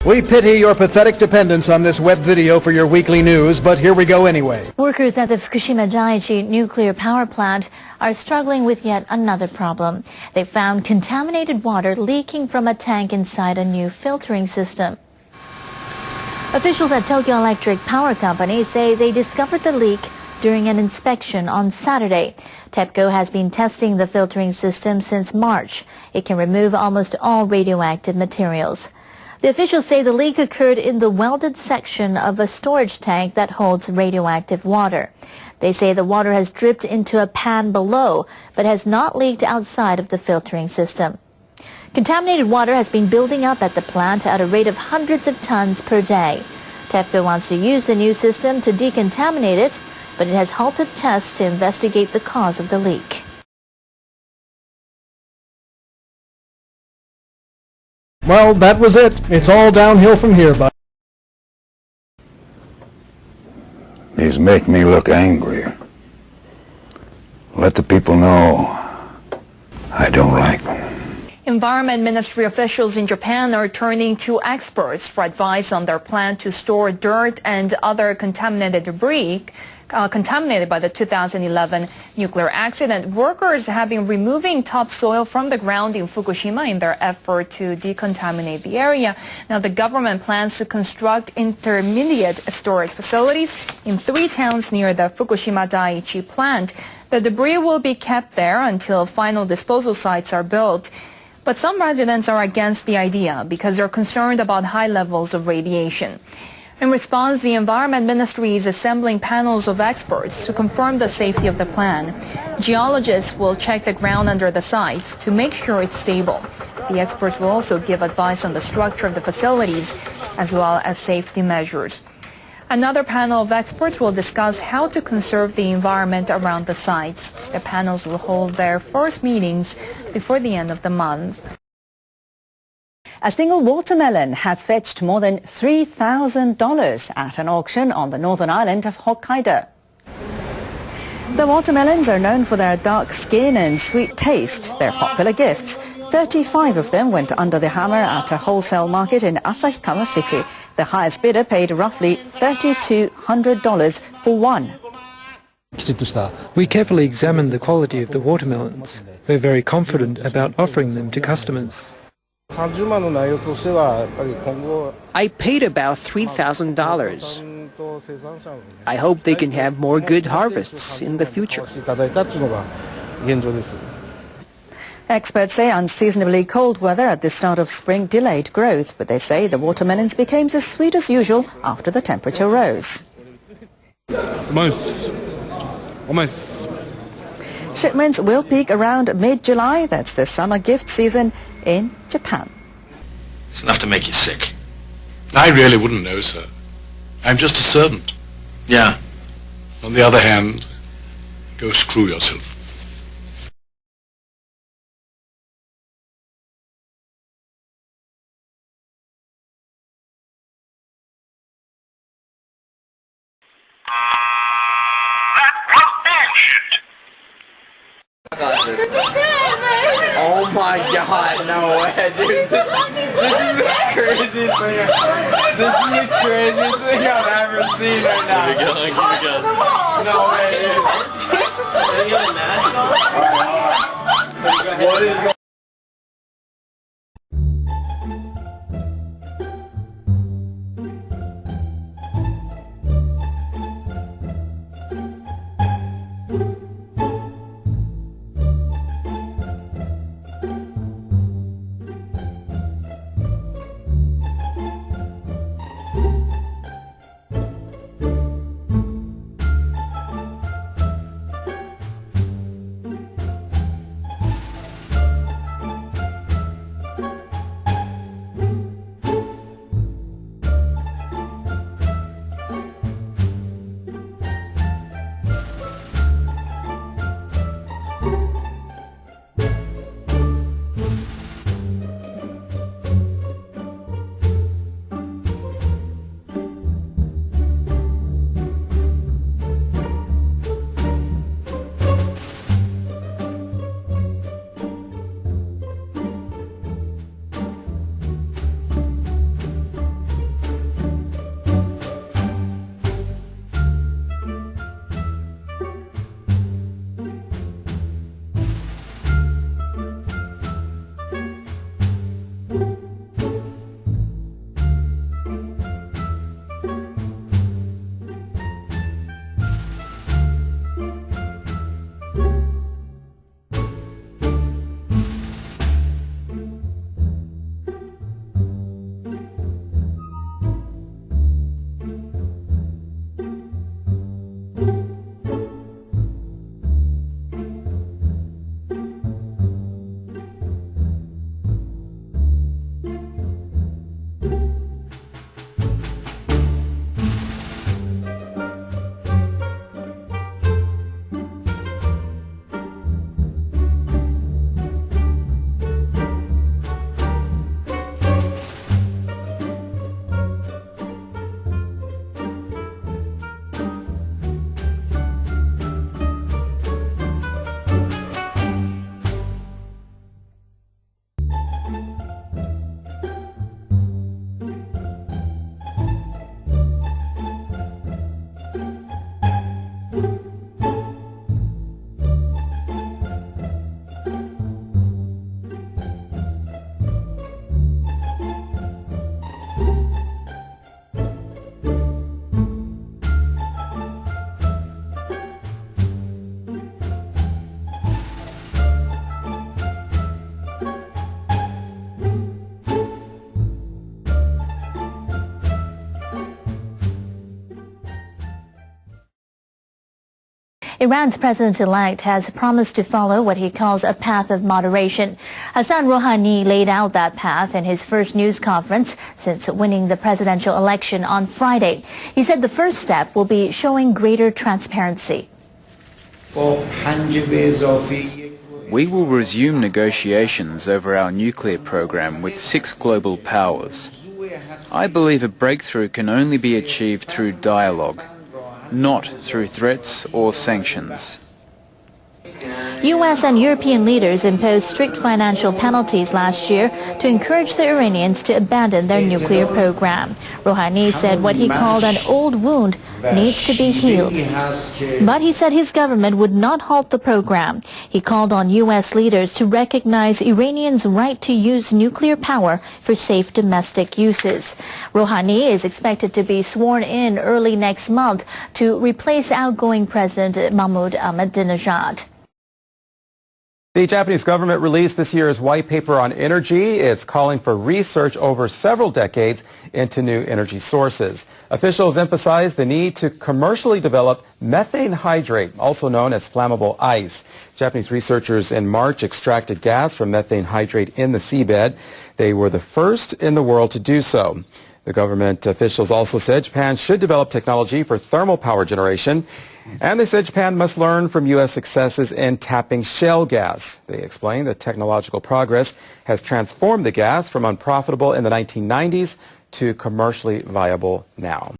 We pity your pathetic dependence on this web video for your weekly news, but here we go anyway. Workers at the Fukushima Daiichi nuclear power plant are struggling with yet another problem. They found contaminated water leaking from a tank inside a new filtering system. Officials at Tokyo Electric Power Company say they discovered the leak during an inspection on Saturday. TEPCO has been testing the filtering system since March. It can remove almost all radioactive materials. The officials say the leak occurred in the welded section of a storage tank that holds radioactive water. They say the water has dripped into a pan below, but has not leaked outside of the filtering system. Contaminated water has been building up at the plant at a rate of hundreds of tons per day. TEPCO wants to use the new system to decontaminate it, but it has halted tests to investigate the cause of the leak. Well, that was it. It's all downhill from here, bud. These make me look angry. Let the people know I don't like them. Environment Ministry officials in Japan are turning to experts for advice on their plan to store dirt and other contaminated debris contaminated by the 2011 nuclear accident. Workers have been removing topsoil from the ground in Fukushima in their effort to decontaminate the area. Now, the government plans to construct intermediate storage facilities in 3 towns near the Fukushima Daiichi plant. The debris will be kept there until final disposal sites are built. But some residents are against the idea because they're concerned about high levels of radiation. In response, the Environment Ministry is assembling panels of experts to confirm the safety of the plan. Geologists will check the ground under the site to make sure it's stable. The experts will also give advice on the structure of the facilities as well as safety measures. Another panel of experts will discuss how to conserve the environment around the sites. The panels will hold their first meetings before the end of the month. A single watermelon has fetched more than $3,000 at an auction on the northern island of Hokkaido. The watermelons are known for their dark skin and sweet taste. They're popular gifts. 35 of them went under the hammer at a wholesale market in Asahikawa City. The highest bidder paid roughly $3,200 for one. We carefully examined the quality of the watermelons. We're very confident about offering them to customers. I paid about $3,000. I hope they can have more good harvests in the future. Experts say unseasonably cold weather at the start of spring delayed growth, but they say the watermelons became as sweet as usual after the temperature rose. Shipments will peak around mid-July. That's the summer gift season in Japan. It's enough to make you sick. I really wouldn't know, sir. I'm just a servant. Yeah. On the other hand, go screw yourself. That was bullshit! Oh my god, no way, dude. This is the craziest thing. This is the craziest thing I've ever seen right now. Keep it going, keep it going. No way, dude. Are you getting a mask on? What is going on? Iran's president-elect has promised to follow what he calls a path of moderation. Hassan Rouhani laid out that path in his first news conference since winning the presidential election on Friday. He said the first step will be showing greater transparency. We will resume negotiations over our nuclear program with 6 global powers. I believe a breakthrough can only be achieved through dialogue, not through threats or sanctions. U.S. and European leaders imposed strict financial penalties last year to encourage the Iranians to abandon their nuclear program. Rouhani said what he called an old wound needs to be healed. But he said his government would not halt the program. He called on U.S. leaders to recognize Iranians' right to use nuclear power for safe domestic uses. Rouhani is expected to be sworn in early next month to replace outgoing President Mahmoud Ahmadinejad. The Japanese government released this year's white paper on energy. It's calling for research over several decades into new energy sources. Officials emphasize the need to commercially develop methane hydrate, also known as flammable ice. Japanese researchers in March extracted gas from methane hydrate in the seabed. They were the first in the world to do so. The government officials also said Japan should develop technology for thermal power generation. And they said Japan must learn from U.S. successes in tapping shale gas. They explained that technological progress has transformed the gas from unprofitable in the 1990s to commercially viable now.